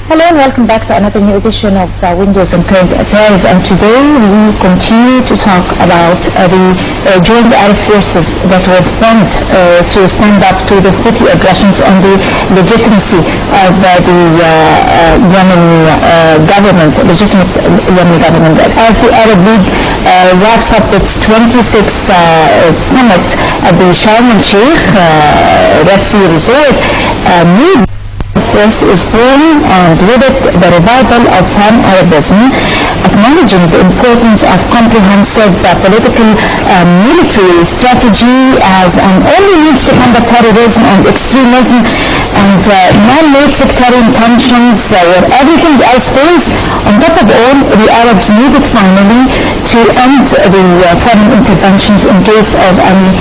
Hello and welcome back to another new edition of Windows on Current Affairs, and today we continue to talk about the joint Arab forces that were formed to stand up to the Houthi aggressions on the legitimacy of the Yemeni government, legitimate Yemeni government. As the Arab League wraps up its 26th summit at the Sharm el-Sheikh Red Sea resort, force is born, and with it the revival of pan-Arabism, acknowledging the importance of comprehensive political military strategy as an only means to combat terrorism and extremism and man-made sectarian tensions where everything else fails. On top of all, the Arabs needed finally to end the foreign interventions in case of any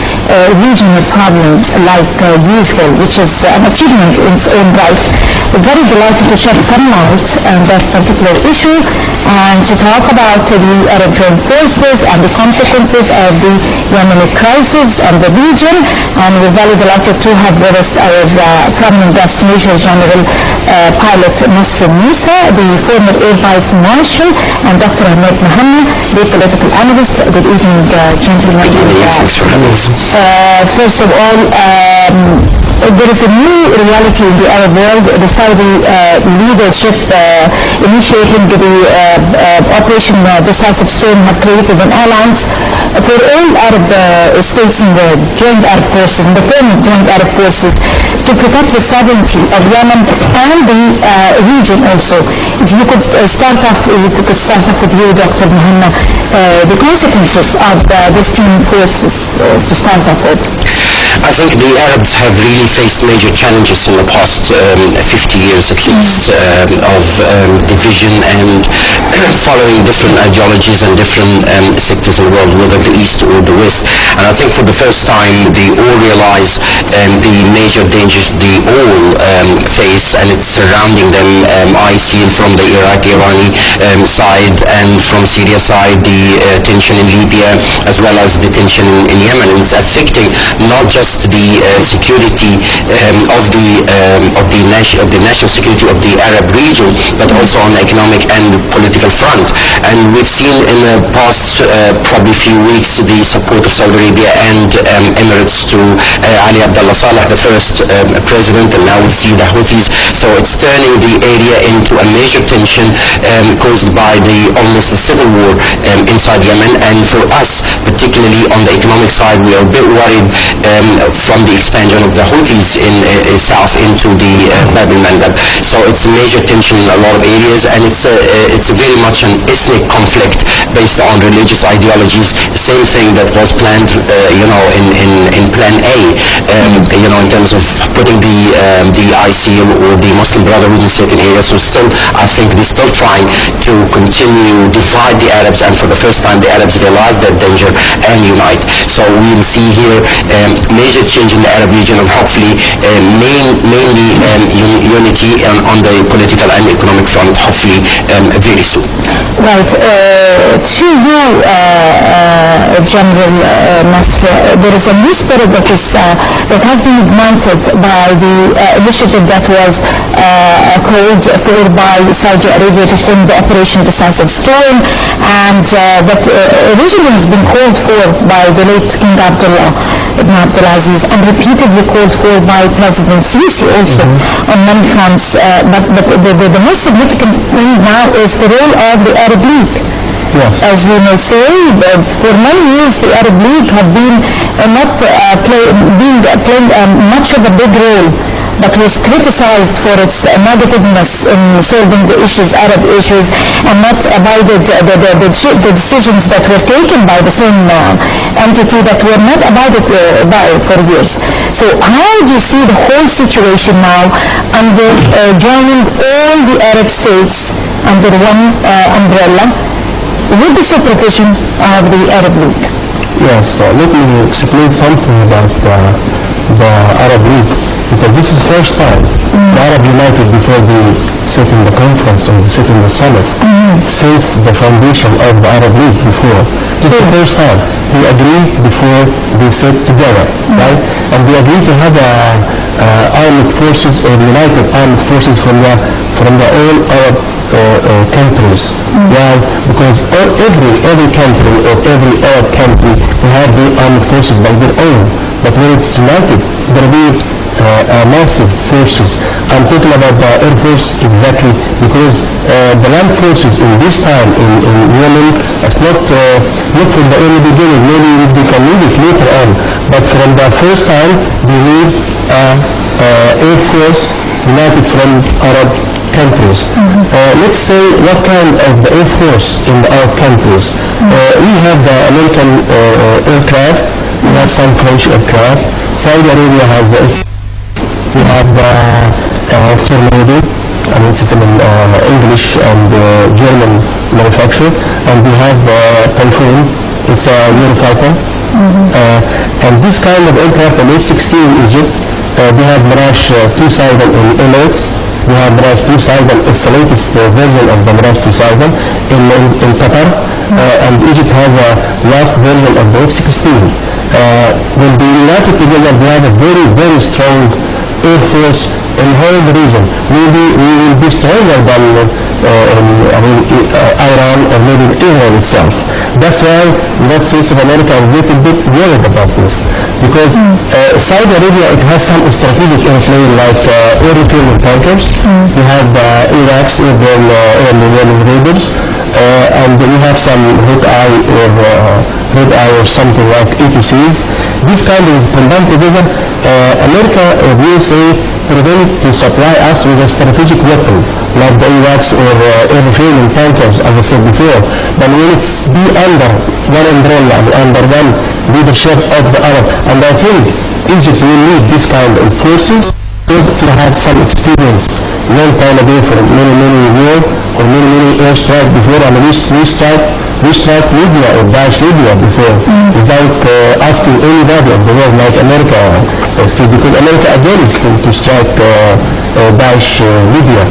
regional problem like usual, which is an achievement in its own right. We're very delighted to shed some light on that particular issue and to talk about the Arab joint forces and the consequences of the Yemeni crisis and the region. And we're very delighted to have with us our prominent guest, Major General Pilot Nasr Musa, the former Air Vice Marshal, and Dr. Muhanna, the political analyst. Good evening, gentlemen. Good evening. Thanks for having us. First of all, there is a new reality in the Arab world. The Saudi leadership initiating the Operation Decisive Storm have created an alliance for all Arab states in the joint Arab forces, in the former joint Arab forces, to protect the sovereignty of Yemen and the region also. If you could start off with you, Dr. Mehna, the consequences of these joint forces to start off with. I think the Arabs have really faced major challenges in the past 50 years at least of division and following different ideologies and different sectors in the world, whether the East or the West. And I think for the first time they all realize the major dangers they all face, and it's surrounding them. I see it from the Iraqi-Irani side, and from Syria side, the tension in Libya, as well as the tension in Yemen. And it's affecting not just the security of the national security of the Arab region, but also on the economic and political front. And we've seen in the past probably few weeks the support of Saudi Arabia and Emirates to Ali Abdullah Saleh, the first president, and now we see the Houthis. So it's turning the area into a major tension caused by almost a civil war inside Yemen. And for us, particularly on the economic side, we are a bit worried from the expansion of the Houthis in south into the Bab el-Mandab. So it's a major tension in a lot of areas, and it's very much an ethnic conflict based on religious ideologies. Same thing that was planned, in Plan A, in terms of putting the ISIL or the Muslim Brotherhood in certain areas. So still, I think they're still trying to continue divide the Arabs, and for the first time, the Arabs realize their danger and unite. So we'll see here major change in the Arab region, and hopefully mainly unity on the political and economic front, hopefully very soon. Right. To you, General Nasr, there is a new spirit that has been ignited by the initiative that was called for by Saudi Arabia to form the Operation Decisive Storm, and that originally has been called for by the late King Abdullah ibn Abdulaziz and repeatedly called for by President Sisi also on many fronts. But the most significant thing now is the role of the Arab League. Yes. As we may say, for many years the Arab League have been playing much of a big role, but was criticized for its negativeness in solving the Arab issues, and not abided the decisions that were taken by the same entity that were not abided by for years. So how do you see the whole situation now under joining all the Arab states under one umbrella with the supervision of the Arab League? Yes, let me explain something about the Arab League, because this is the first time the Arab united before the sit in the conference or sit in the summit since the foundation of the Arab League before. This is the first time they agreed before they sit together, right? And they agreed to have armed forces or united armed forces from the all Arab countries. Why? Because every country or every Arab country will have their armed forces by their own. But when it's united, there will be massive forces. I'm talking about the air force exactly because the land forces in this time in Yemen, it's not from the early beginning. Maybe they can need it later on, but from the first time they need air force united from Arab countries. Let's say what kind of the air force in the Arab countries. We have the American aircraft, we have some French aircraft, Saudi Arabia has the we have the Tornado, I mean it's in English and German manufacturer, and we have Typhoon, it's a Eurofighter. And this kind of aircraft, the F-16 in Egypt, they have Mirage 2000 in Emirates, we have Mirage 2000, it's the latest version of the Mirage 2000 in Qatar, and Egypt has a last version of the F-16. When they united together, they have a very, very strong air force in the whole region. Maybe we will be stronger than Iran or maybe Israel itself. That's why the United States of America is a little bit worried about this, because Saudi Arabia, it has some strategic airplane like air refueling tankers. We have Iraq's airborne raiders, and we have some red eye or something like A2Cs. This kind of combined together, America will say prevent to supply us with a strategic weapon like the Iraq's or air refueling tankers, as I said before. But when it's be under one umbrella, under one leadership of the Arab, and I think Egypt will need this kind of forces to have some experience long time ago from many war or many airstrike before, and we strike Libya or Daesh Libya before without asking anybody of the world like America still, because America again is to strike Daesh Libya.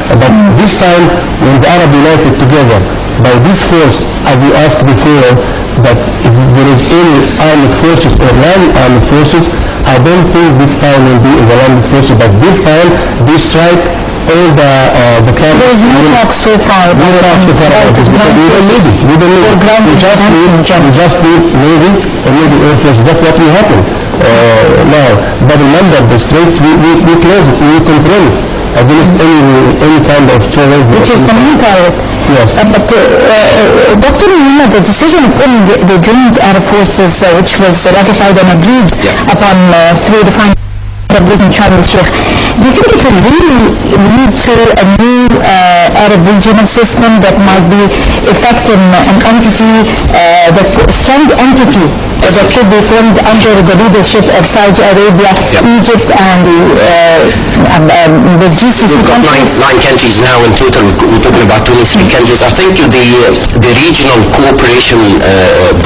But this time when the Arab united together by this force, as we asked before, that if there is any armed forces or land armed forces, I don't think this time will be the land forces, but this time they strike all the camps. There is no talk so far about this because we don't need it. We just need Navy and maybe Air Force. That's what will happen now. But remember, the straits, we close it, we control it against any kind of terrorism. Which is the main target. Yes. But Dr. Mehna, the decision of forming the joint Arab forces, which was ratified and agreed upon through the Republican Sharm el-Sheikh, do you think it will really lead to a new Arab regional system that might be effecting an entity, strong entity that should be formed under the leadership of Saudi Arabia, Egypt, and the GCC countries? Nine countries now in total. We're talking about 23 countries. I think the regional cooperation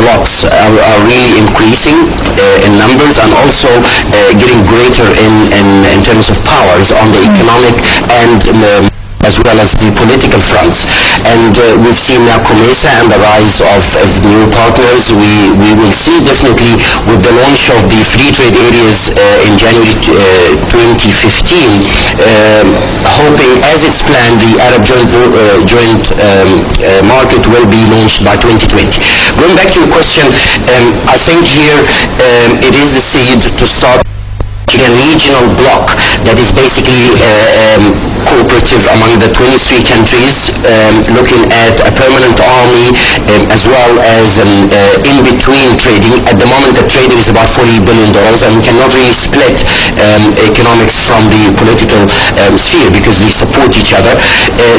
blocks are really increasing in numbers and also getting greater in terms of powers on the economic and as well as the political fronts. And we've seen now COMESA and the rise of new partners. We will see definitely with the launch of the free trade areas in January 2015, hoping as it's planned the Arab joint market will be launched by 2020. Going back to your question, I think here it is the seed to start a regional bloc that is basically cooperative among the 23 countries, looking at a permanent army as well as an in-between trading. At the moment the trading is about $40 billion, and we cannot really split economics from the political sphere because they support each other.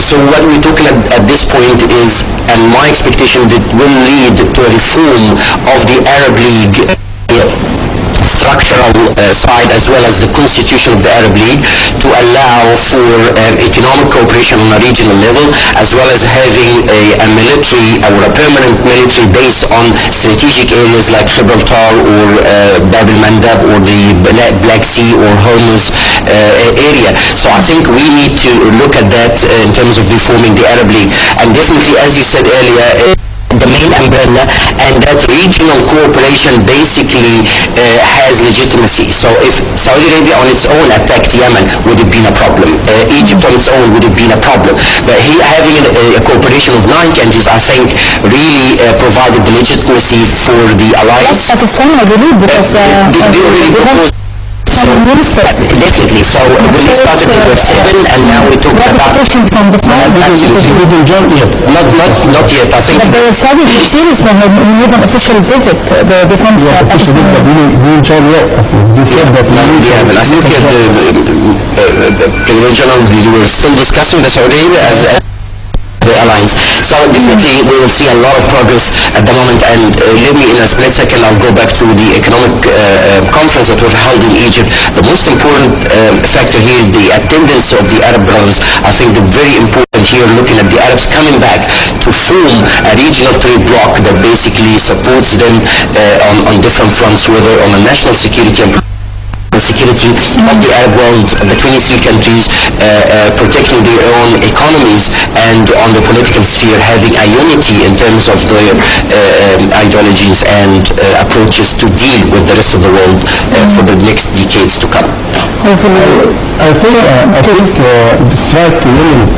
So what we're talking at this point is, and my expectation, that will lead to a reform of the Arab League structural side as well as the constitution of the Arab League to allow for economic cooperation on a regional level, as well as having a military or a permanent military base on strategic areas like Gibraltar or Bab al-Mandab or the Black Sea or Hormuz area. So I think we need to look at that in terms of reforming the Arab League. And definitely, as you said earlier, the main umbrella, and that regional cooperation basically has legitimacy. So if Saudi Arabia on its own attacked Yemen, would it been a problem? Egypt on its own, would it been a problem? But having a cooperation of 9 countries, I think, really provided the legitimacy for the alliance. Yes, Pakistan, I believe, because definitely. So when we started with 7, and now we talk about from the time. Absolutely. We didn't jump yet. Not yet. I think. But the Saudi series when we made an official visit, the defense Officially, but we didn't jump yet. We said that. Yeah, but I think the President General, we were still discussing the Saudi Arabia as the alliance. So definitely we will see a lot of progress at the moment, and let me in a split second I'll go back to the economic conference that was held in Egypt. The most important factor here, the attendance of the Arab brothers. I think the very important here, looking at the Arabs coming back to form a regional trade bloc that basically supports them on different fronts, whether on a national security and security of the Arab world, the 23 countries protecting their own economies, and on the political sphere having a unity in terms of their ideologies and approaches to deal with the rest of the world for the next decades to come. I think the strike to Yemen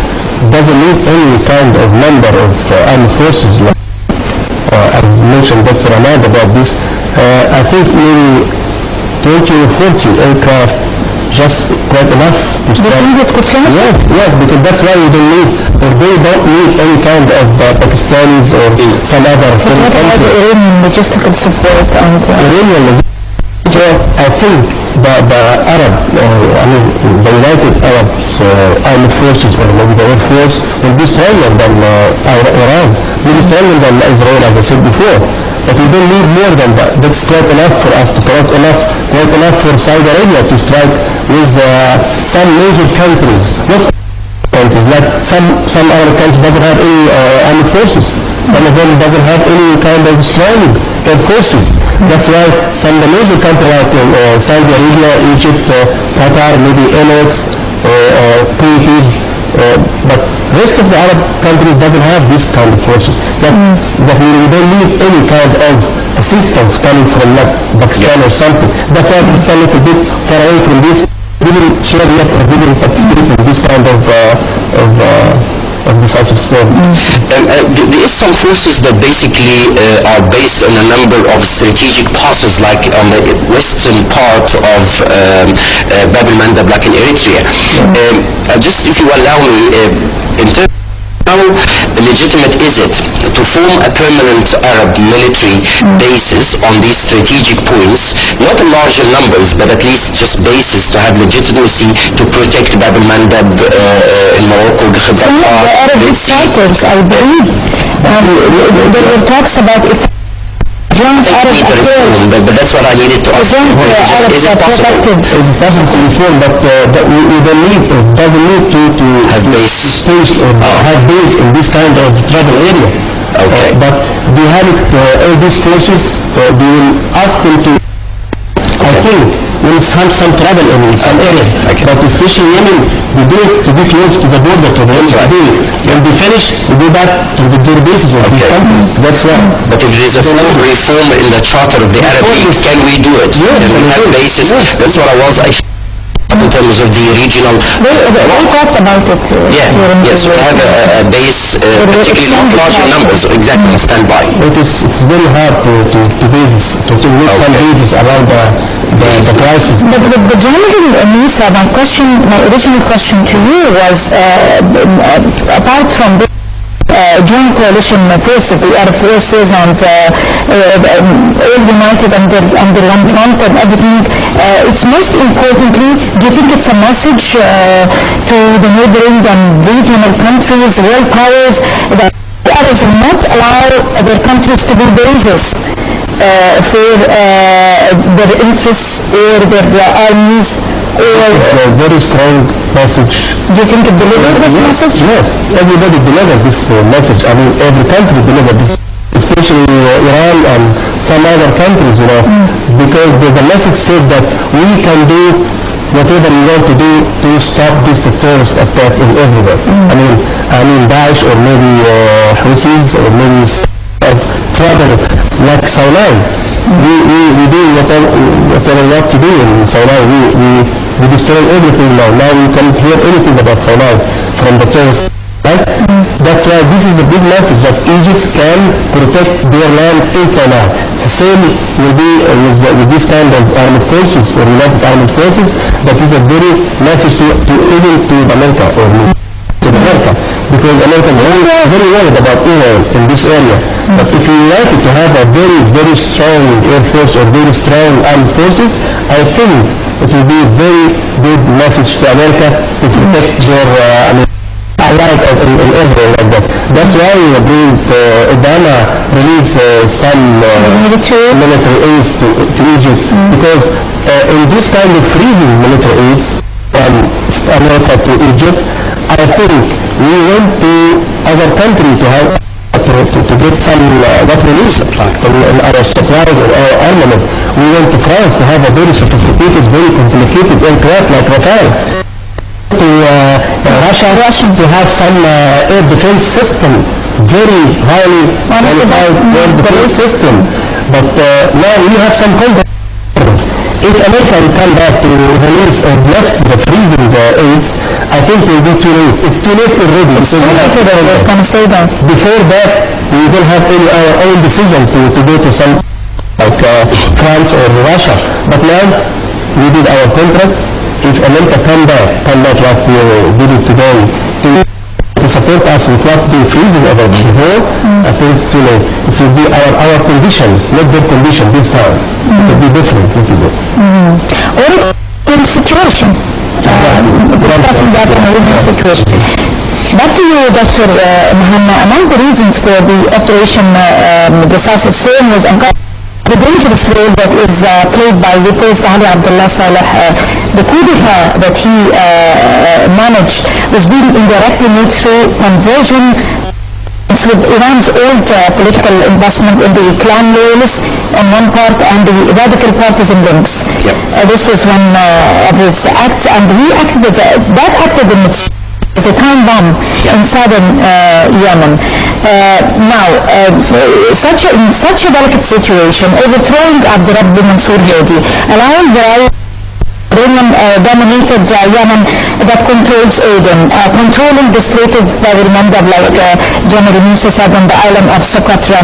doesn't need any kind of number of armed forces, as mentioned Dr. Ahmad about this. I think maybe 20 or 40 aircraft just quite enough to start. Yes, because that's why we don't need, or they don't need any kind of Pakistanis or some other foreign country. What about Iranian logistical support and... Iranian I think the Arab, the United Arab Armed Forces, or maybe the Air Force, will be stronger than Iran, will be stronger than Israel, as I said before. But we don't need more than that. That's quite enough for us, quite enough for Saudi Arabia to strike with some major countries. Not countries, like some other countries doesn't have any armed forces. Some of them doesn't have any kind of strong air forces. That's why some of the major countries like Saudi Arabia, Egypt, Qatar, maybe Emirates, Kuwait, but rest of the Arab countries doesn't have this kind of forces. That we don't need any kind of assistance coming from like Pakistan or something. That's why we stand a little bit far away from this. We didn't share yet, or we didn't participate in this kind of this also. There is some forces that basically are based on a number of strategic passes, like on the western part of Bab al-Mandab, like in Eritrea. Just if you allow me, in terms how legitimate is it to form a permanent Arab military basis on these strategic points, not in larger numbers, but at least just bases to have legitimacy to protect Bab al-Mandab in Morocco, Gibraltar. The Arab fighters, I believe, there were talks about if joint Arab affairs, but that's what I needed to ask. Is it possible? It's possible to reform, but we don't need, doesn't need to have base or have base in this kind of trouble area. Okay. But they have it, all these forces, they will ask them to, I think, will have some trouble in some areas. Okay. But especially Yemen, they do it to be close to the border, to the Yemen. When they finish, they go back to their bases of these countries. That's why. But if there is a full reform in the charter of the Arab League, can we do it? Yes, can we have bases? Yes. That's what I was in terms of the regional. we talked about it. Yes, we have a base, particularly not larger numbers, exactly, on standby. It's very hard to make some bases around the crisis. But generally, Nisa, my original question to you was, apart from the joint coalition forces, the Arab forces, and all united under one front and everything, it's most importantly, do you think it's a message to the neighboring and regional countries, world powers, that the Arabs will not allow their countries to be bases for their interests or their armies? Or a very strong message. do you think it delivered this message? Yes, everybody delivered this message. I mean, every country delivered this, especially Iran and some other countries, because the message said that we can do whatever we want to do to stop this terrorist attack in everywhere. I mean Daesh or maybe Houthis or maybe trouble like Sinai. We do whatever we want to do in Sinai. We destroy everything now. Now we can't hear anything about Sinai from the terrorists. Right? That's why this is a big message that Egypt can protect their land in Sinai. The same will be with this kind of armed forces or United Armed Forces. That is a very message to even to America or to America, because America is very worried about Israel in this area. But if you like to have a very, very strong air force or very strong armed forces, I think it will be a very good message to America to protect their allied in Israel like that. That's why Obama released some military aids to Egypt, because in this kind of freezing military aids from America to Egypt, I think we went to other country to have to get some what we need in our supplies or our armament. We went to France to have a very sophisticated, very complicated aircraft like Rafale. To Russia to have some air defense system, very highly qualified air defense system. But now we have some confidence. If America will come back to release or left the freezing aids, I think it will be too late. It's too late already. It's too late already, I was going to say that. Before that, we don't have our own decision to go to some like France or Russia. But now, we did our contract. If America come back like we did it today, to support us with what they freezing over before, I think it's too late. It will be our condition, not their condition this time. It will be different a little bit. Or in situation. Discussing that in a win-win situation. Back to you, Dr. Muhanna. Among the reasons for the Operation Decisive Storm was the dangerous role that is played by deposed Ali Abdullah Saleh. The coup d'etat that he managed was being indirectly made through conversion with Iran's old political investment in the clan loyalists on one part and the radical partisan links. This was one of his acts, and he acted as that acted in its as a time bomb in southern Yemen. Now, such a delicate situation, overthrowing Abdurrabbi Mansour Hadi, allowing the Iranian-dominated Yemen that controls Aden, controlling the Strait of Bab el-Mandab like General Musa said on the island of Socotra,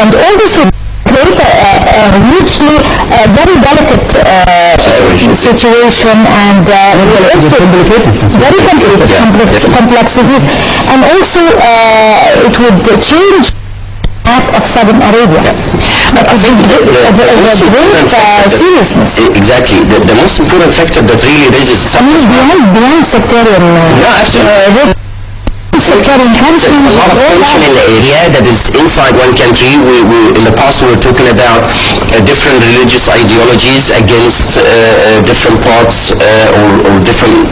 and all this would create a hugely very delicate situation and also very complicated complexities, and also it would change the map of Southern Arabia. I think the seriousness. Exactly. The most important factor that really raises beyond sectarian. Absolutely. There's a lot of tension in the area that is inside one country. We in the past we were talking about different religious ideologies against different parts or different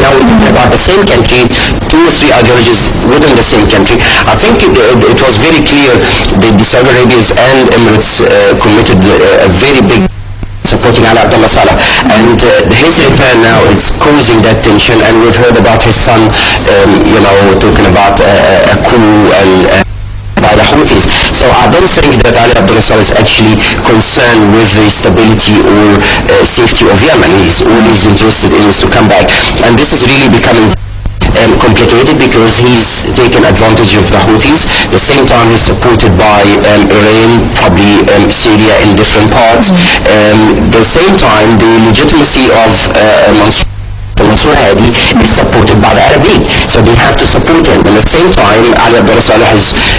now we're talking about the same country, 2 or 3 ideologies within the same country. I think it was very clear that the Saudi Arabians and Emirates committed a very big supporting Ali Abdullah Saleh, and his return now is causing that tension, and we've heard about his son talking about a coup and by the Houthis. So I don't think that Ali Abdullah Saleh is actually concerned with the stability or safety of Yemen. All he's interested in is to come back, and this is really becoming complicated because he's taken advantage of the Houthis. At the same time, he's supported by Iran, probably Syria in different parts. The same time, the legitimacy of Mansour Hadi is supported by the Arab League, so they have to support him. At the same time, Ali Abdullah Saleh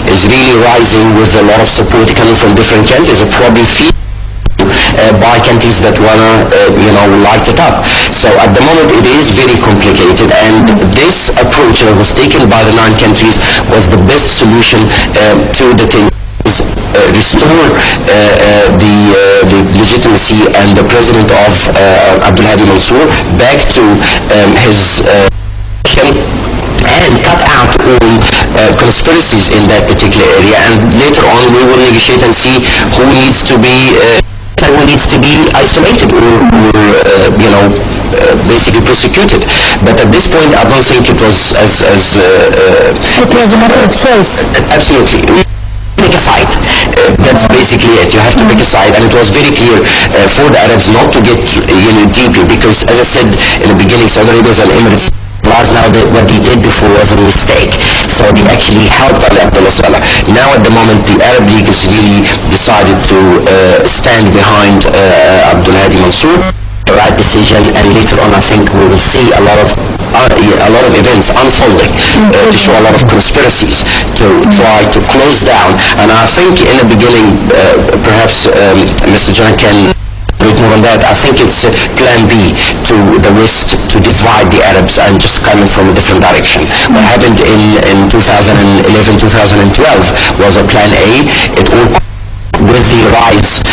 is really rising with a lot of support coming from different countries, probably by countries that want to light it up. So at the moment it is very complicated, and this approach that was taken by the 9 countries was the best solution to the thing. restore the legitimacy and the president of Abdulhadi Mansour back to his and cut out all conspiracies in that particular area, and later on we will negotiate and see who needs to be isolated or basically prosecuted. But at this point I don't think it was as it was a matter of choice. Absolutely. Pick a side. That's basically it. You have to pick a side, and it was very clear for the Arabs not to get deeply, because as I said in the beginning, Saudi Arabia and Emirates now what they did before was a mistake. So they actually helped Ali Abdullah Saleh. Now at the moment the Arab League has really decided to stand behind Abdulhadi Mansour, the right decision, and later on I think we will see a lot of events unfolding to show a lot of conspiracies to try to close down. And I think in the beginning perhaps Mr. John can more on that. I think it's plan B to the West to divide the Arabs and just coming from a different direction. What happened in 2011, 2012 was a plan A. It all with the rise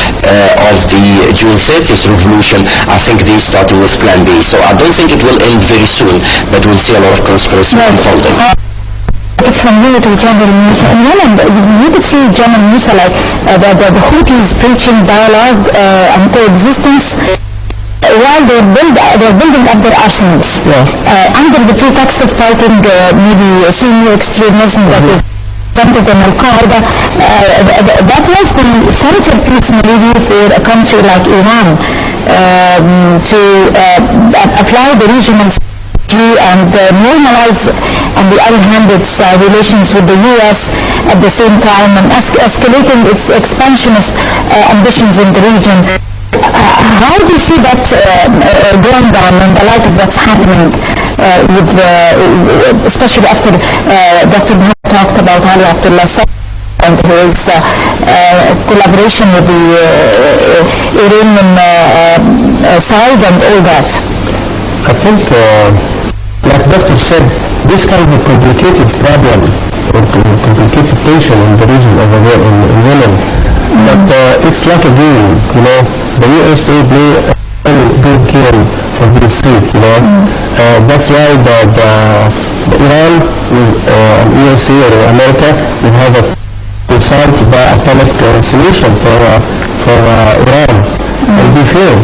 of the June 30th revolution, I think they started with plan B. So I don't think it will end very soon, but we'll see a lot of conspiracy unfolding. From you to General Musa. In Yemen, you could see General Musa like the Houthis preaching dialogue and coexistence while they're building up their arsenals under the pretext of fighting maybe Sunni extremism that is presented in Al-Qaeda. That was the centerpiece maybe for a country like Iran to apply the regional and normalize, on the other hand, its relations with the U.S. at the same time, and escalating its expansionist ambitions in the region. How do you see that going down in the light of what's happening with, especially after Dr. Mehna talked about Ali Abdullah and his collaboration with the Iranian side and all that? I think, like Dr. said, this kind of a complicated problem or complicated tension in the region over there in Yemen, but it's like a game, the USA play a very good game for this state, that's why the Iran with USA or America will have a defined atomic solution for Iran, and they failed.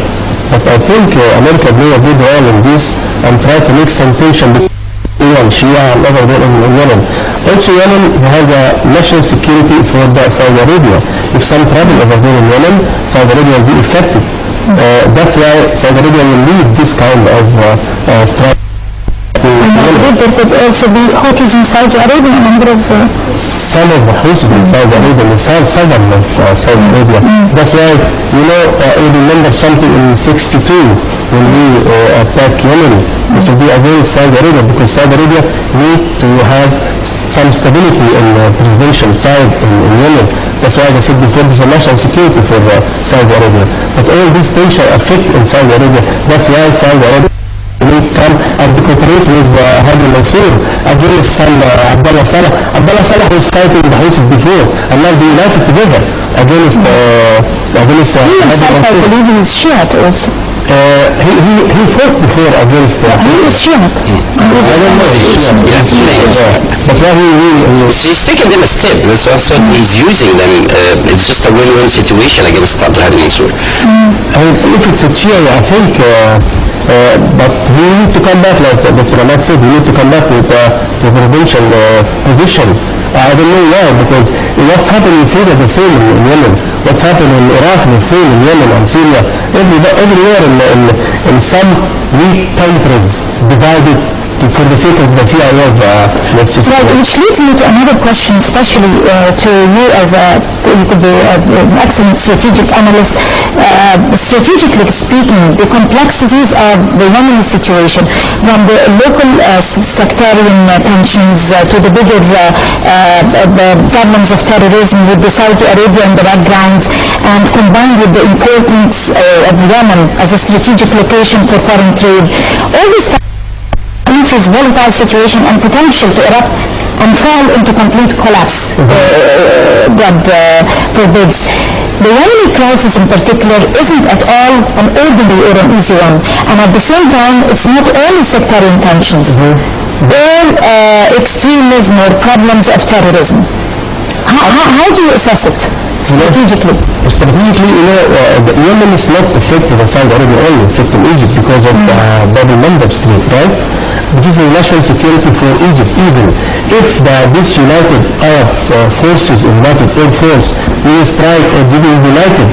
But I think America play a good role in this and try to make some tension between Iran, Shia, and over there in Yemen. Also, Yemen has a national security for Saudi Arabia. If some trouble over there in Yemen, Saudi Arabia will be affected. That's why Saudi Arabia will lead this kind of struggle. There could also be Houthis in Saudi Arabia, a number of... Some of the Houthis in Saudi Arabia, in the southern of Saudi Arabia. That's why, I remember something in '62 when we attacked Yemen. This will be against Saudi Arabia, because Saudi Arabia need to have some stability in the presidential side in Yemen. That's why I said before, there's a national security for Saudi Arabia. But all these tensions affect in Saudi Arabia. That's why Saudi Arabia will come and cooperate with Hadi Mansour against some Abdullah Saleh. Abdullah Saleh was fighting the Houthis before, and now they united together against Hadi Mansour. I believe he is Shiite also. He fought before against... he is Shiite. I don't know. But now he's taking them a step. That's what he's using them. It's just a win-win situation against Abdulhadi Mansour. If it's a Shia, I think... but we need to come back, like Dr. Ahmad said, we need to come back with the presidential position. I don't know why, because what's happening in Syria the same in Yemen. What's happening in Iraq the same in Yemen and Syria. Everywhere in some weak countries divided for the sake of the CIA of which leads me to another question, especially to you as you could be an excellent strategic analyst. Strategically speaking, the complexities of the Yemeni situation, from the local sectarian tensions to the bigger problems of terrorism with the Saudi Arabia in the background, and combined with the importance of Yemen as a strategic location for foreign trade, all these country's volatile situation and potential to erupt and fall into complete collapse, God forbids. The Yemeni crisis in particular isn't at all an ordinary or an easy one, and at the same time it's not only sectarian tensions or extremism or problems of terrorism. How do you assess it strategically? Strategically, the Yemen is not affected in Saudi Arabia only, affected Egypt because of the Bab-el-Mandab Strait, right? This is national security for Egypt. Even if this United Arab forces, United Air Force, will strike or be united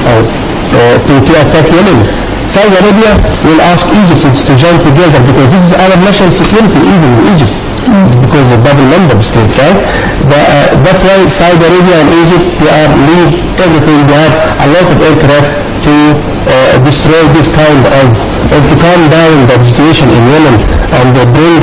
to attack Yemen, Saudi Arabia will ask Egypt to join together because this is Arab national security even in Egypt. Because of Bab-el-Mandab Strait, right? That's why Saudi Arabia and Egypt, they are lead everything. They have a lot of aircraft to destroy this kind of, to calm down the situation in Yemen and bring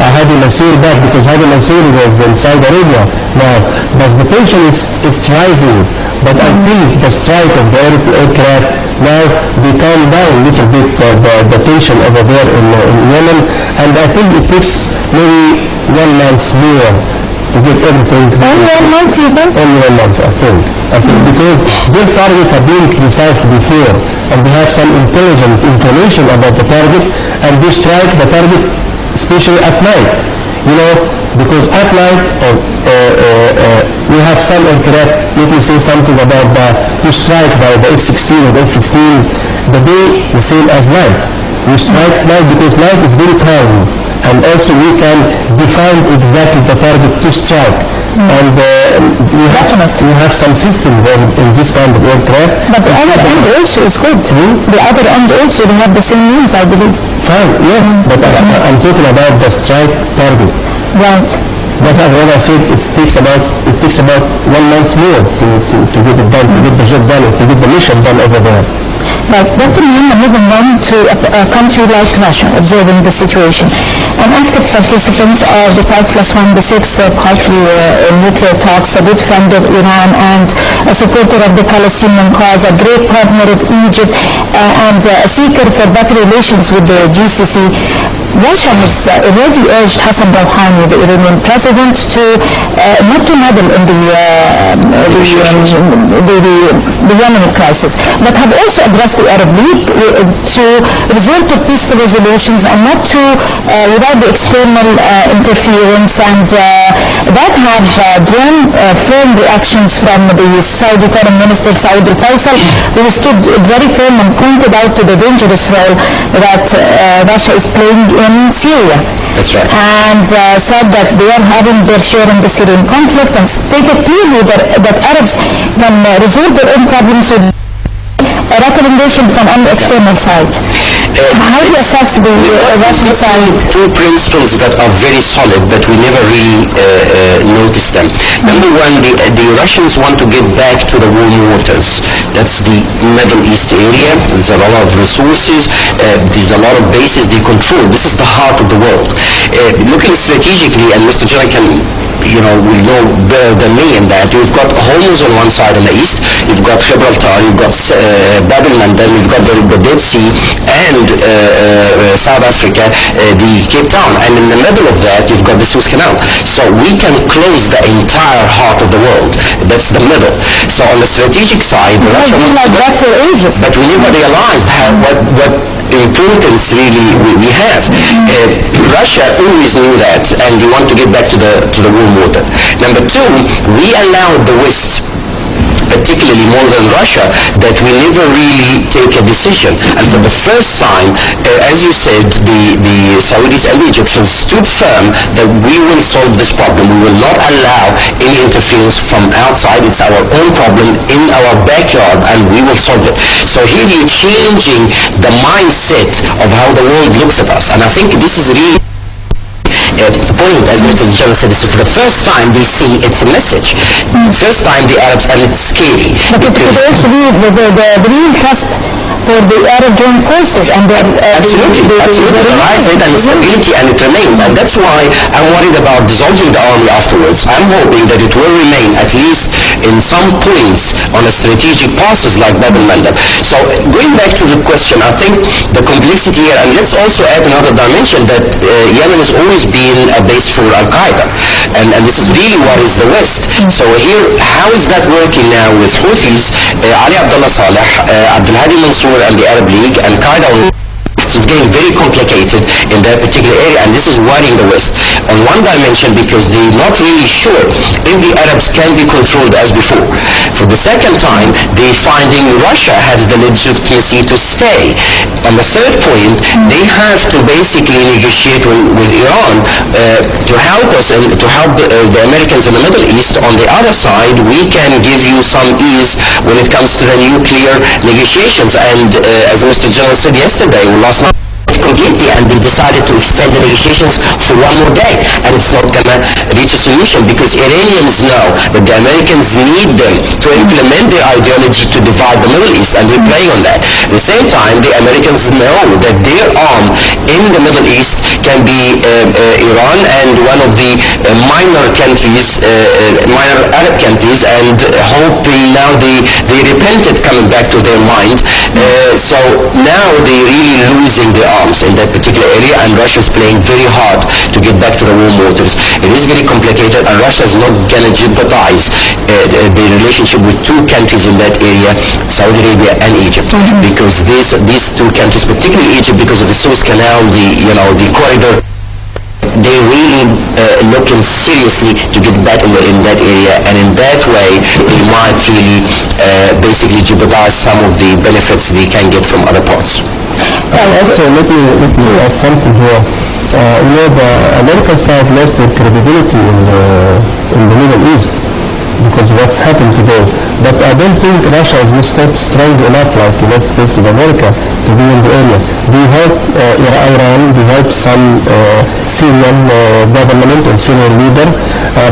Hadi Mansour back, because Hadi Mansour was in Saudi Arabia now. But the tension is rising. But I think the strike of the aircraft now they calm down a little bit the tension over there in Yemen, and I think it takes maybe 1 month more to get everything. Only 1 month, you think? Only 1 month, I think. Because their target have been precised before, and they have some intelligent information about the target, and they strike the target especially at night. Because at night we have some aircraft, let me say something about to strike by the F-16 or the F-15, the day the same as night. We strike night because night is very calm, and also we can define exactly the target to strike. And we have some system in this kind of aircraft. But the other end also is good. The other end also, they have the same means, I believe. Fine, yes, but I'm talking about the strike target. Right. But what I said, it takes about 1 month more to get it done, to get the job done, to get the mission done over there. Right. Dr. Mehna, moving on to a country like Russia, observing the situation. An active participant of the 5+1, the 6 party nuclear talks, a good friend of Iran and a supporter of the Palestinian cause, a great partner of Egypt, and a seeker for better relations with the GCC. Russia has already urged Hassan Rouhani, the Iranian president, to not to meddle in the Yemeni crisis, but have also addressed the Arab League to resort to peaceful resolutions and not to, without the external interference, and that have drawn firm reactions from the Saudi Foreign Minister Saud al-Faisal, who stood very firm and pointed out to the dangerous role that Russia is playing in Syria. That's right. And said that they are having their share in the Syrian conflict, and stated clearly that Arabs can resolve their own problems with a recommendation from an external side. How do you assess the Russian side? Two principles that are very solid, but we never really notice them. Number one, the Russians want to get back to the warm waters. That's the Middle East area. There's a lot of resources. There's a lot of bases they control. This is the heart of the world. Looking strategically, and Mr. Jala can will know better than me in that. You've got Hormuz on one side in the east, you've got Gibraltar, you've got Bab-el-Mandab, you've got the Dead Sea, and South Africa, the Cape Town, and in the middle of that you've got the Suez Canal. So we can close the entire heart of the world. That's the middle. So on the strategic side, Russia wants like that for ages. But we never realized what importance really we have. Russia always knew that, and they want to get back to the warm water. Number two, we allowed the West, particularly more than Russia, that we never really take a decision. And for the first time, as you said, the Saudis and the Egyptians stood firm that we will solve this problem. We will not allow any interference from outside. It's our own problem in our backyard, and we will solve it. So here you're changing the mindset of how the world looks at us. And I think this is really point, as Mr. Jala said, is for the first time they see it's a message. The first time the Arabs, and it's scary. But it could also be the real test for the Arab joint forces and their absolutely the rise rate and stability, and it remains. And that's why I'm worried about dissolving the army afterwards. I'm hoping that it will remain at least in some points on a strategic passes like Bab al-Mandab. So going back to the question, I think the complexity here, and let's also add another dimension that Yemen has always been a base for Al-Qaeda, and this is really what is the West. So here, how is that working now with Houthis, Ali Abdullah Saleh, Abdul Hadi Mansour and the Arab League, Al-Qaeda? So it's getting very complicated in that particular area, and this is worrying the West on one dimension because they're not really sure if the Arabs can be controlled as before. For the second time, they're finding Russia has the legitimacy to stay. On the third point, they have to basically negotiate with Iran to help us and to help the Americans in the Middle East. On the other side, we can give you some ease when it comes to the nuclear negotiations. And as Mr. General said yesterday, last night, completely, and they decided to extend the negotiations for one more day, and it's not going to reach a solution because Iranians know that the Americans need them to implement their ideology to divide the Middle East, and they're playing on that. At the same time, the Americans know that their arm in the Middle East can be Iran and one of the minor countries, minor Arab countries, and hoping now they repented coming back to their mind. So now they're really losing their arms in that particular area, and Russia is playing very hard to get back to the warm waters. It is very complicated, and Russia is not going to jeopardize the relationship with two countries in that area, Saudi Arabia and Egypt, because these two countries, particularly Egypt, because of the Suez Canal, the corridor, they're really looking seriously to get back in that area, and in that way they might really basically jeopardize some of the benefits they can get from other parts. Also, let me add something here. The American side lost their credibility in the Middle East because of what's happened today. But I don't think Russia is not strong enough, like the United States of America, to be in the area. They help Iran, they help some Syrian government and Syrian leader,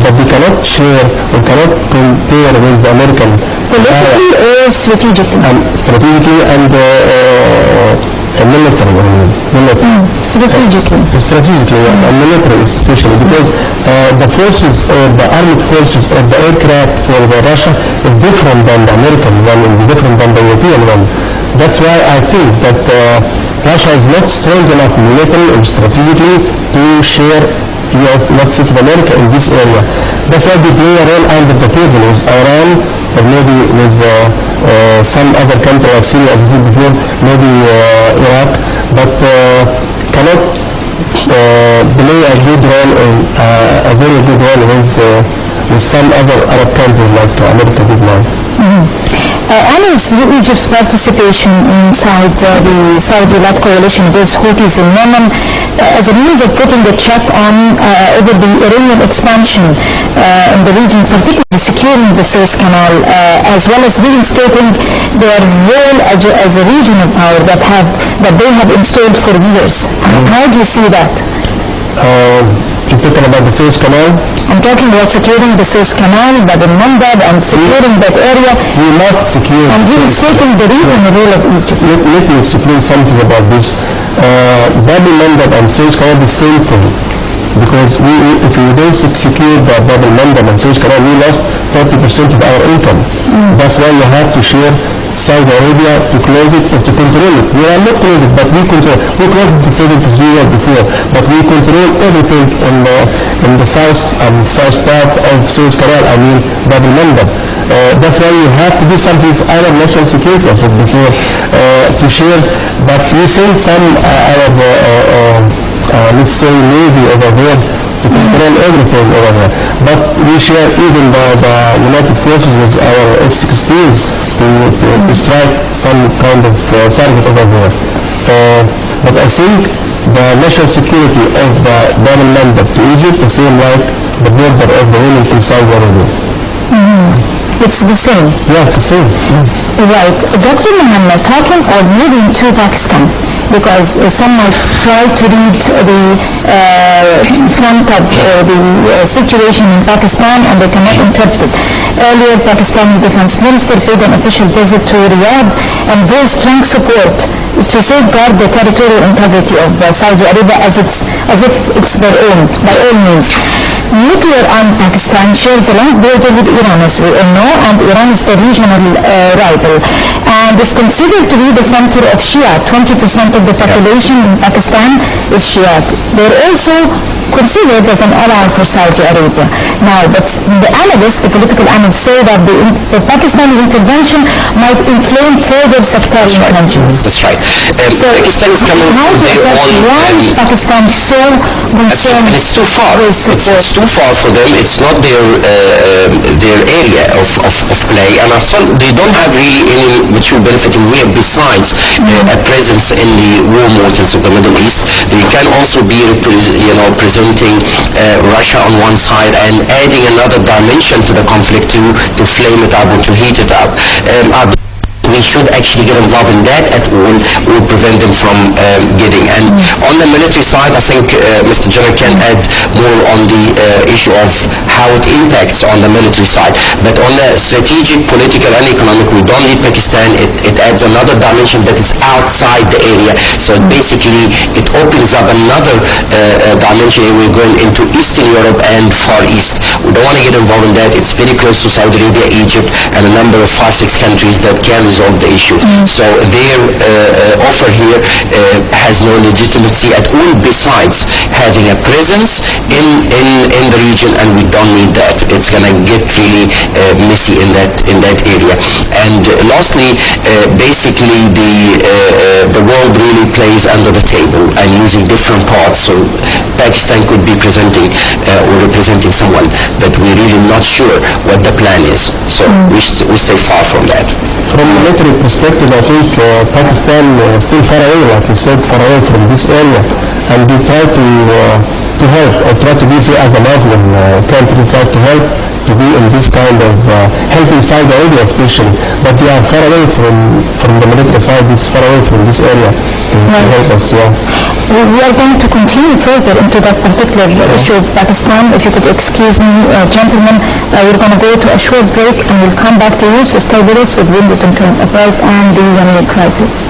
but they cannot share or cannot compare with the American. Politically or strategically? Strategically and military. Strategically, and military especially, because the forces or the armed forces or the aircraft for Russia is different than the American one and different than the European one. That's why I think that Russia is not strong enough militarily or strategically to share United States of America in this area. That's why they play a role under the table with Iran, or maybe with some other country like Syria, as I said before, maybe Iraq, but cannot play a good role or a very good role with some other Arab countries like America did now. Analysts view Egypt's participation inside the Saudi-led coalition with Houthis in Yemen as a means of putting a check on over the Iranian expansion in the region, particularly securing the Suez Canal, as well as reinstating their role as a regional power that they have installed for years. How do you see that? You're talking about the Suez Canal? I'm talking about securing the Suez Canal, Bab al-Mandab, and securing that area. We must secure. And reinstating the regional role of Egypt. Let me explain something about this. Bab al-Mandab and Suez Canal are the same thing. Because if we don't secure the Bab al-Mandab and Suez Canal, we lost 40% of our income. That's why you have to share Saudi Arabia to close it or to control it. We are not close it, but we control. We closed the 73 years before, but we control everything in the south part of Suez Canal. I mean Bab al-Mandab. That's why you have to do something with Arab national security, I said before, to share. But we send some Arab, let's say, Navy over there to control everything over there. But we share even the United Forces with our F-16s to strike some kind of target over there. But I think the national security of the Bab al-Mandab to Egypt is same like the border of the Yemen to Saudi Arabia. It's the same. Yeah, it's the same. Right. Dr. Muhanna, talking or moving to Pakistan, because some might try to read the front of the situation in Pakistan and they cannot interpret it. Earlier, Pakistani Defense Minister paid an official visit to Riyadh and gave strong support to safeguard the territorial integrity of Saudi Arabia as if it's their own, by all means. Nuclear border on Pakistan shares a long border with Iran, as we all know, and Iran is the regional rival, and is considered to be the center of Shia. 20% of the population in Pakistan is Shia. They're also considered as an ally for Saudi Arabia. Now, but the analysts, the political analysts, say that the Pakistani intervention might inflame further sectarian tensions. That's right. So, Pakistan is coming how to assess why is Pakistan so concerned? It's too far. It's too far for them. It's not their area of play, and they don't have really any mutual benefit in here besides a presence in the warm waters of the Middle East. They can also be presenting Russia on one side and adding another dimension to the conflict to flame it up or to heat it up. We should actually get involved in that at all, will prevent them from getting. And on the military side, I think Mr. General can add more on the issue of how it impacts on the military side. But on the strategic, political, and economic, we don't need Pakistan. It adds another dimension that is outside the area. So basically, it opens up another dimension. We're going into Eastern Europe and Far East. We don't want to get involved in that. It's very close to Saudi Arabia, Egypt, and a number of 5-6 countries that can resolve the issue. So their offer here has no legitimacy at all besides having a presence in the region, and we don't need that. It's going to get really messy in that area. And lastly, basically the world really plays under the table and using different parts. So Pakistan could be presenting or representing someone, but we're really not sure what the plan is. So we stay far from that. From a military perspective, I think Pakistan is still far away, like you said, far away from this area, and they try to help, or try to be, as a Muslim country, try to help to be in this kind of helping Saudi Arabia especially, but they are far away from the military side. It's far away from this area to help us. Yeah. We are going to continue further into that particular issue of Pakistan. If you could excuse me, gentlemen, we're going to go to a short break and we'll come back to you. So stay with us with Windows and Current Affairs and the Yemen crisis.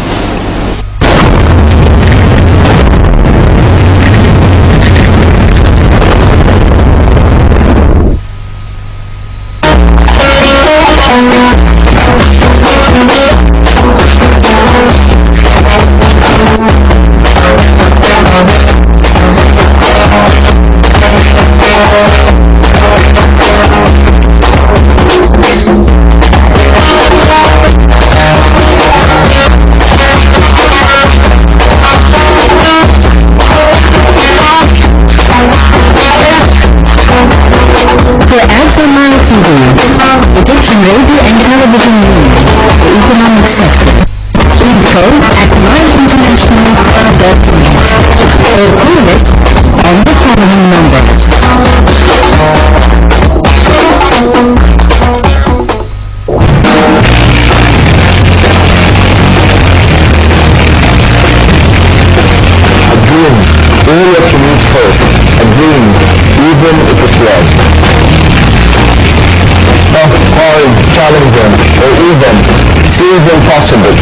Egyptian radio and television news, the economic sector. Info at myinternational.net. Or call us on the following numbers. A dream, all what you need first. A dream, even if it was tough, hard, challenging, or even seems impossible.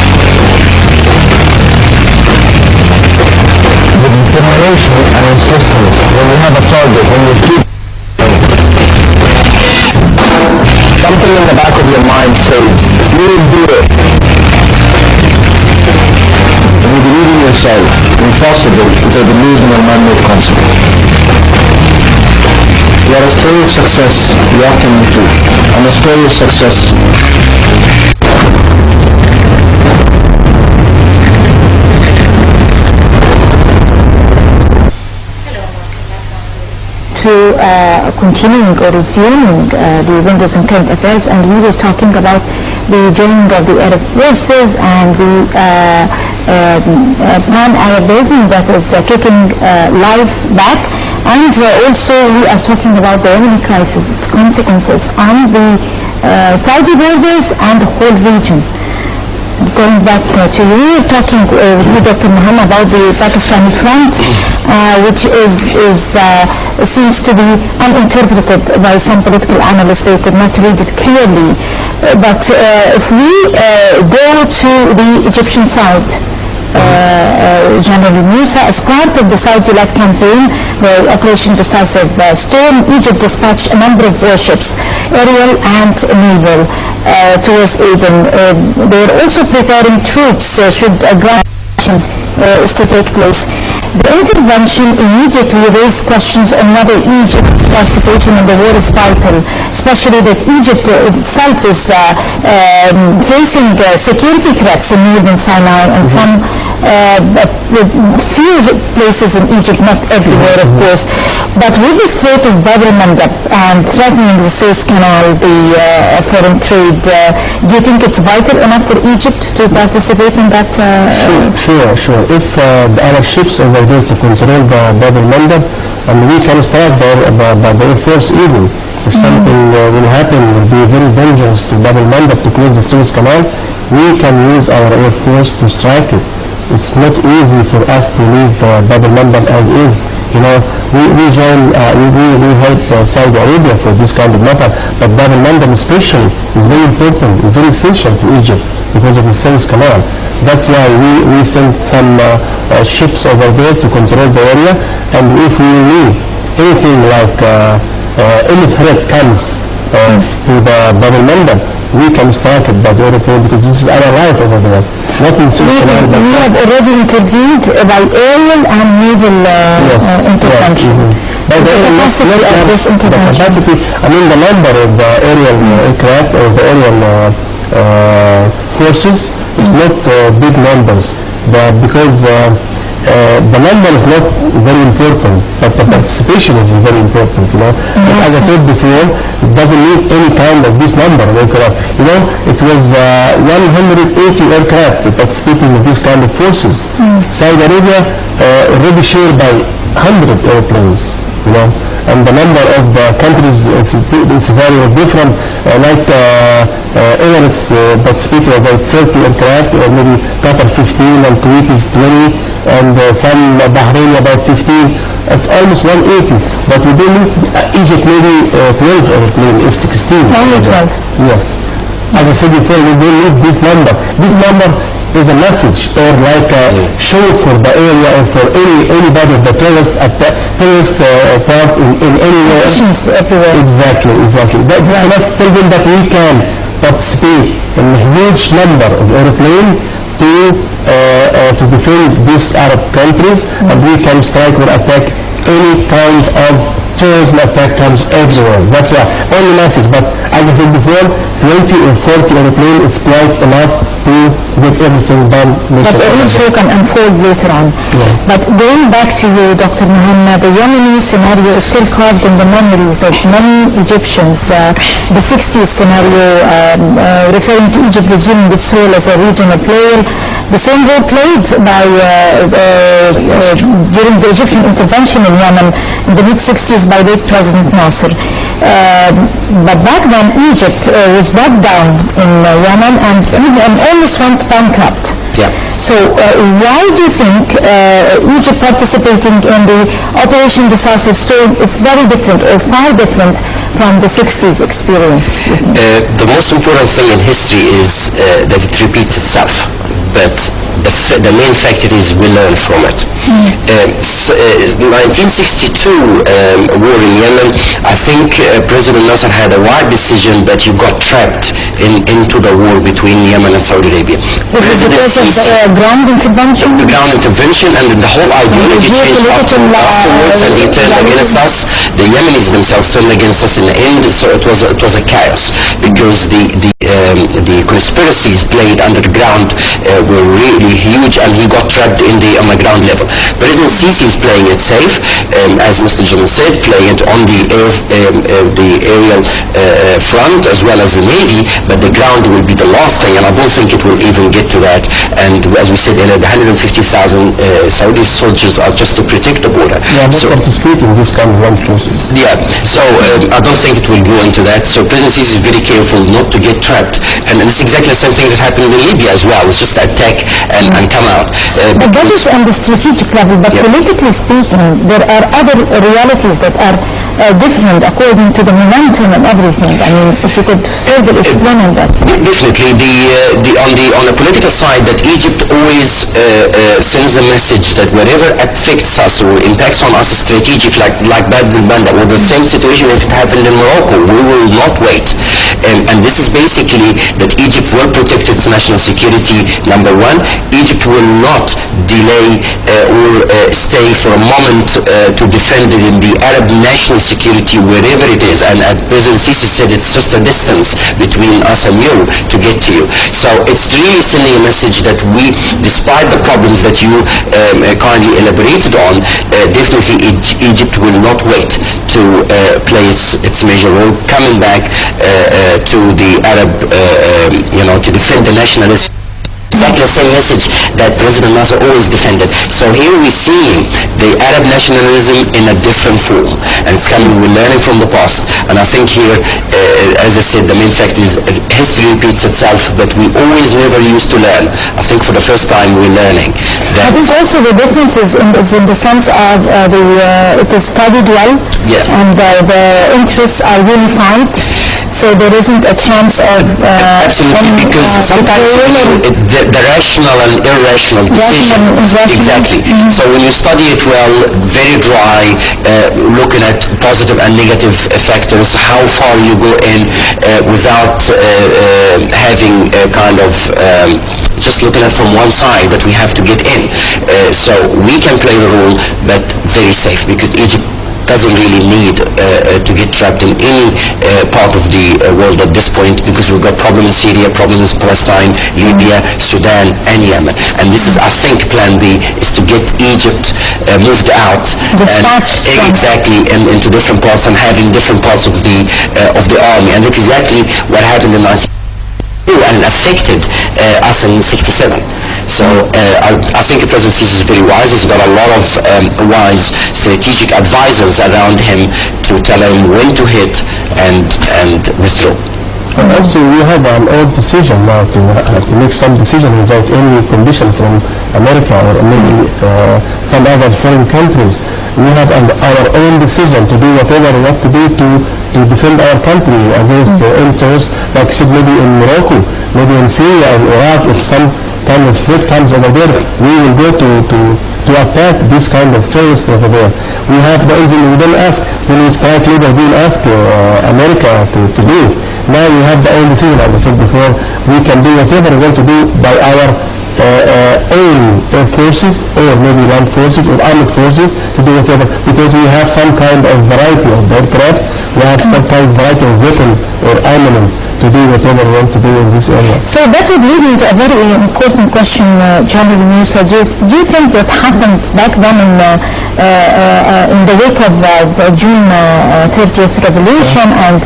With determination and insistence, when you have a target, when you keep something in the back of your mind says, you will do it. When you believe in yourself, impossible is a delusional man-made concept. You are a story of success walking into, and a story of success. Continuing or resuming the Windows and Current Affairs, and we were talking about the joining of the Arab forces and the pan-Arabism that is kicking life back, and also we are talking about the Yemeni crisis, its consequences on the Saudi borders and the whole region. Going back to you, we were talking with you, Dr. Mehna, about the Pakistani front, which seems to be uninterpreted by some political analysts. They could not read it clearly. But if we go to the Egyptian side, General Musa. As part of the Saudi-led campaign, the Operation Decisive Storm, Egypt dispatched a number of warships, aerial and naval, towards Aden. They are also preparing troops should a ground is to take place. The intervention immediately raised questions on whether Egypt's participation in the war is vital, especially that Egypt itself is facing security threats in northern Sinai and some few places in Egypt, not everywhere of course. But with the Strait of Bab el-Mandeb and threatening the Suez Canal, the foreign trade, do you think it's vital enough for Egypt to participate in that? Sure. If our ships over there to control the Bab el-Mandeb, and we can start by the Air Force even. If something will happen, will be very dangerous to Bab el-Mandeb to close the Suez Canal, we can use our Air Force to strike it. It's not easy for us to leave Bab el-Mandeb as is. You know, we help Saudi Arabia for this kind of matter, but Bab el-Mandeb especially is very important, very essential to Egypt because of the Suez Canal. That's why we sent some ships over there to control the area, and if we need anything like any threat comes to the Bab el-Mandeb, we can strike it by the airplane because this is our life over there. We have already intervened by aerial and naval intervention. But the capacity of this intervention. The number of the aerial aircraft or the aerial forces is not big numbers, because the number is not very important, but the participation is very important, you know. But as I said before, it doesn't need any kind of this number of aircraft. You know, it was 180 aircraft participating in this kind of forces. Saudi Arabia already shared by 100 airplanes, you know. And the number of countries, it's very different. Emirates participated as 30 aircraft, or maybe Qatar 15, and Kuwait is 20, and some Bahrain about 15. It's almost 180. But we don't need Egypt maybe 12 airplanes, F-16. Only 12. Yes. As I said before, we don't need this number. This number is a message or like a show for the area or for anybody of the terrorist part in anywhere. Everywhere. Exactly. That's enough to tell them that we can participate in a huge number of airplanes to defend these Arab countries, and we can strike or attack any kind of terrorism attack comes everywhere. That's why only message. But as I said before, 20 or 40 airplanes is quite enough to get everything done. But a real show can unfold later on. Yeah. But going back to you, Dr. Muhanna, the Yemeni scenario is still carved in the memories of many Egyptians. The 60s scenario, referring to Egypt resuming its role as a regional player, the same role played by during the Egyptian intervention in Yemen in the mid-60s by late President Nasser. But back then Egypt was bogged down in Yemen and almost went bankrupt. Yeah. So why do you think Egypt participating in the Operation Decisive Storm is very different or far different from the 60s experience? The most important thing in history is that it repeats itself. But the main factor is we learn from it. 1962 war in Yemen, I think President Nasser had a wide decision, but you got trapped into the war between Yemen and Saudi Arabia. Is it because of the ground intervention? The ground intervention, and the whole ideology changed afterwards, and they turned against us. The Yemenis themselves turned against us in the end, so it was a chaos, because the conspiracies played underground were really huge, and he got trapped on the ground level. President Sisi is playing it safe, as Mr. Jamal said, playing it on the aerial front as well as the Navy, but the ground will be the last thing, and I don't think it will even get to that. And as we said earlier, the 150,000 Saudi soldiers are just to protect the border. Yeah, so participating in this kind of armed forces. Yeah, so I don't think it will go into that. So President Sisi is very careful not to get trapped, and it's exactly the same thing that happened in Libya as well. It's just attack and come out. But that is on the strategic level, but politically speaking, there are other realities that are different and according to the momentum and everything. I mean, if you could further explain on that. Definitely, on the political side, that Egypt always sends a message that whatever affects us or impacts on us strategic, like Bab al-Banda, or the same situation if it happened in Morocco, we will not wait. And this is basically that Egypt will protect its national security, number one. Egypt will not delay or stay for a moment to defend it in the Arab national security wherever it is. And President Sisi said it's just a distance between us and you to get to you. So it's really sending a message that we, despite the problems that you kindly elaborated on, definitely Egypt will not wait to play its major role, coming back to the Arab, to defend the nationalism. Exactly the same message that President Nasser always defended. So here we're seeing the Arab nationalism in a different form, and it's coming, we're learning from the past. And I think here, as I said, the main fact is history repeats itself, but we always never used to learn. I think for the first time we're learning. I think also the differences in the sense of it is studied well, and the interests are unified. So there isn't a chance of absolutely, because sometimes the rational and irrational decision. Exactly. So when you study it well, very dry, looking at positive and negative factors, how far you go in without having a kind of just looking at from one side that we have to get in. So we can play the role, but very safe, because Egypt doesn't really need to get trapped in any part of the world at this point, because we've got problems in Syria, problems in Palestine, Libya, Sudan, and Yemen. And this is, I think, Plan B, is to get Egypt moved out, exactly, and into different parts, and having different parts of the army. And that's exactly what happened in 1992 and affected us in 67. So I think the President Sisi is very wise. He's got a lot of wise strategic advisors around him to tell him when to hit and withdraw. And also we have an own decision now to make some decision without any condition from America or maybe some other foreign countries. We have our own decision to do whatever we want to do to defend our country against interests, like said, maybe in Morocco, maybe in Syria or Iraq. If some kind of threat comes over there, we will go to attack this kind of terrorists over there. We have the engine. We don't ask when we strike Libya. We didn't ask America to do. Now we have the own decision, as I said before. We can do whatever we want to do by our own air forces, or maybe land forces or armed forces, to do whatever, because we have some kind of variety of aircraft. We have some kind of variety of weapon or armament to do whatever we want to do in this area. So that would lead me to a very important question, General Musa. Do you think what happened back then in the wake of the June 30th revolution and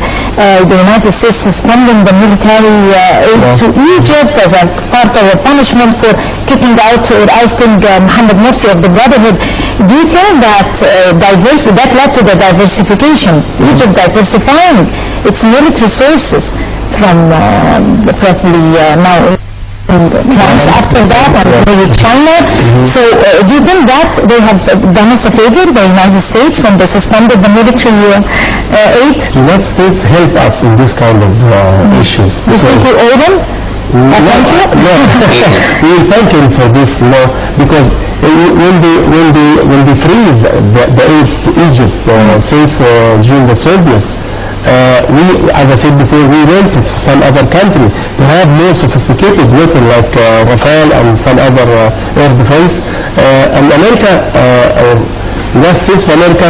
the United States suspending the military aid to Egypt as a part of a punishment for kicking out or ousting Mohammed Morsi of the Brotherhood, do you think that that led to the diversification, Egypt diversifying its military sources from probably now France after that, and maybe China? So do you think that they have done us a favor, the United States, when they suspended the military aid? The United States help us in this kind of issues. You think we owe them? No, we will thank him for this, because when they freeze the aids to Egypt since June the 30th, we, as I said before, we went to some other country to have more sophisticated weapons like Rafale and some other air defense. And America, United States of America,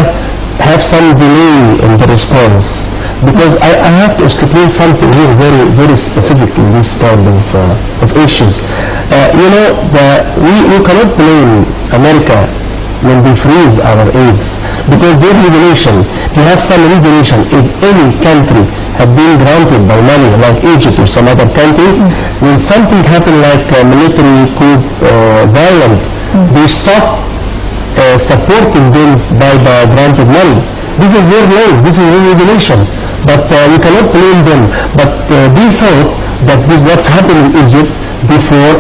have some delay in the response. Because I have to explain something here very, very specific in this kind of issues. We cannot blame America when they freeze our aids, because their regulation, they have some regulation. If any country have been granted by money, like Egypt or some other country, when something happen like military coup violent, they stop supporting them by the granted money. This is their law, this is their regulation. But we cannot blame them. But they thought that this what's happened in Egypt before,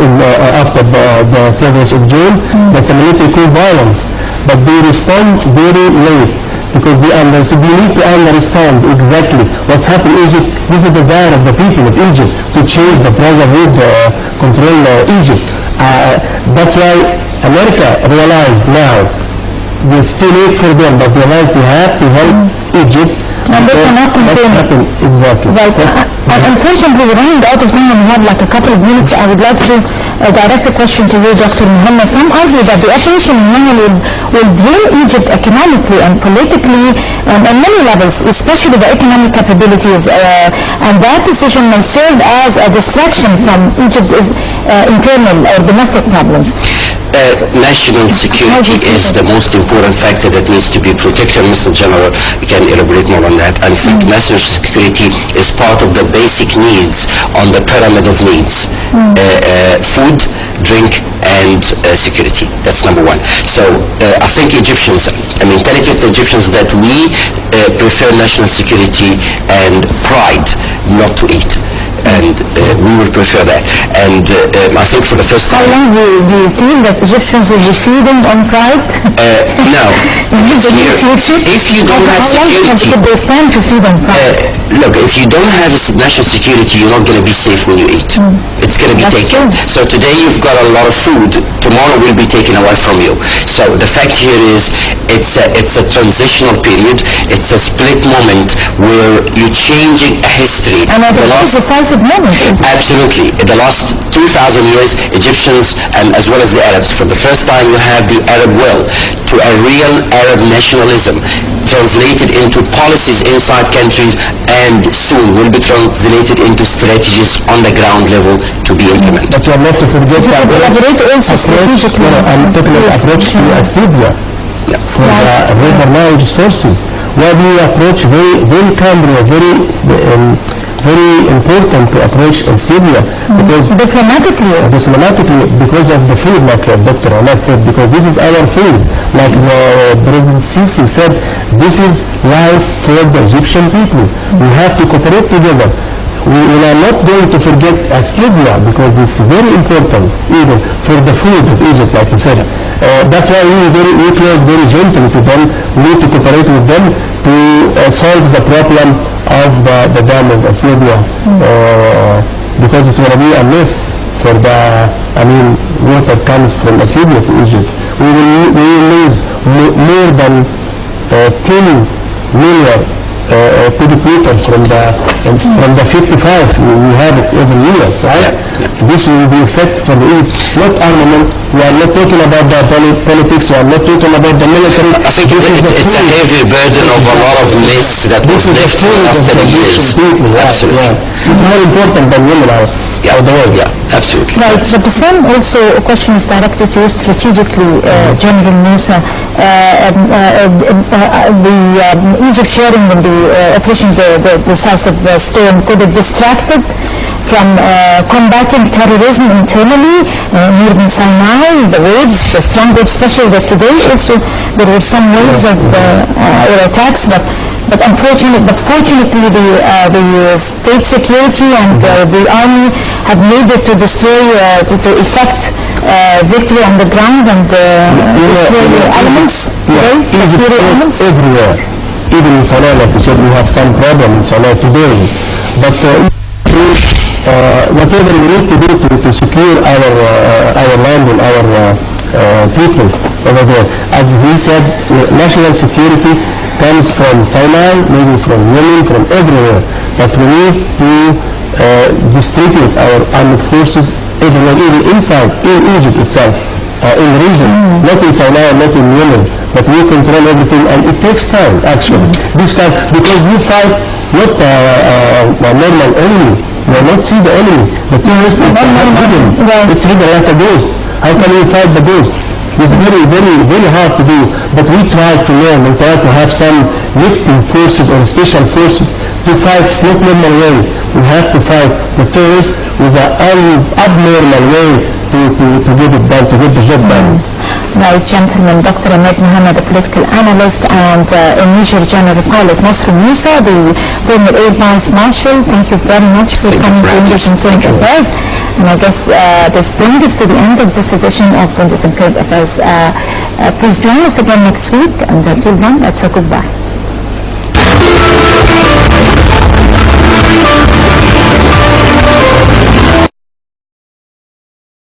after the 30th of June, that's a military coup violence. But they respond very late. because we need to understand exactly what's happened in Egypt. This is the desire of the people of Egypt to change the Brotherhood, control Egypt. That's why America realized now it's too late for them, but they have to help Egypt. And they cannot contain. Exactly. Right. Unfortunately, we're running out of time and we have like a couple of minutes. I would like to direct a question to you, Dr. Mehna. Some argue that the operation in Yemen will drain Egypt economically and politically on many levels, especially the economic capabilities, and that decision may serve as a distraction from Egypt's internal or domestic problems. National security is the most important factor that needs to be protected. Mr. General, we can elaborate more on that. I think national security is part of the basic needs on the pyramid of needs. Food, drink, and security. That's number one. So I think Egyptians, the mentality of the Egyptians that we prefer national security and pride not to eat. And we will prefer that. And I think for the first time... How long do you feel that Egyptians will be feeding on pride? No. If you don't have security... How long they stand to feed on pride? Look, if you don't have national security, you're not going to be safe when you eat. It's going to be taken. True. So today you've got a lot of food. Tomorrow will be taken away from you. So the fact here is it's a transitional period. It's a split moment where you're changing a history. And at the last decisive moment. Absolutely. In the last 2,000 years, Egyptians and as well as the Arabs, for the first time you have the Arab will to a real Arab nationalism translated into policies inside countries and soon will be translated into strategies on the ground level to be implemented. But you are not to forget the I'm talking about approach to Libya for the river Nile sources, where we approach very calmly, very important to approach Syria because diplomatically because of the food, like Dr. Ahmed said, because this is our food. Like the President Sisi said, this is life for the Egyptian people. We have to cooperate together. We are not going to forget Libya because it's very important even for the food of Egypt, like I said. That's why we close very gently to them. We need to cooperate with them to solve the problem of the dam of Libya because it will be a mess for water comes from Libya to Egypt. We will lose more than 10 million cubic meter from the 55 we have it every year, right? This will be effect for the Egypt, not armament. We are not talking about the politics. We are not talking about the military. I think it's a heavy burden of a lot of mess that was left after the years. Absolutely. It's more important than women are. Absolutely. Right, but the same also question is directed to you strategically, General Musa. Egypt sharing in the operation the decisive storm, could it distracted from combating terrorism internally, near Sinai, the waves, the strong waves, especially that today also there were some waves of attacks, but fortunately the state security and the army have made it to destroy, to effect victory on the ground and destroy elements, elements everywhere. Even in Sinai, like we said, we have some problem in Sinai today, but whatever we need to do to secure our land and our people over there. As we said, national security comes from Sinai, maybe from Yemen, from everywhere. But we need to distribute our armed forces everywhere, even inside, in Egypt itself, in the region, not in Sinai, not in Yemen, but we control everything, and it takes time, actually. This time, because we fight not a normal enemy. We will not see the enemy. The terrorist is hidden. It's hidden like a ghost. How can we fight the ghost? It's very, very, very hard to do. But we try to learn and try to have some lifting forces or special forces to fight. It's not normal way. We have to fight the terrorist with an abnormal way to get it done, to get the job done. Right, gentlemen, Dr. Ahmed Muhanna, the political analyst, and Major General Pilot Nasr Musa, the former Air Vice Marshal. Thank you very much for coming to Windows and Current Affairs. And I guess this brings us to the end of this edition of Windows and Current Affairs. Please join us again next week, and until then, let's say goodbye.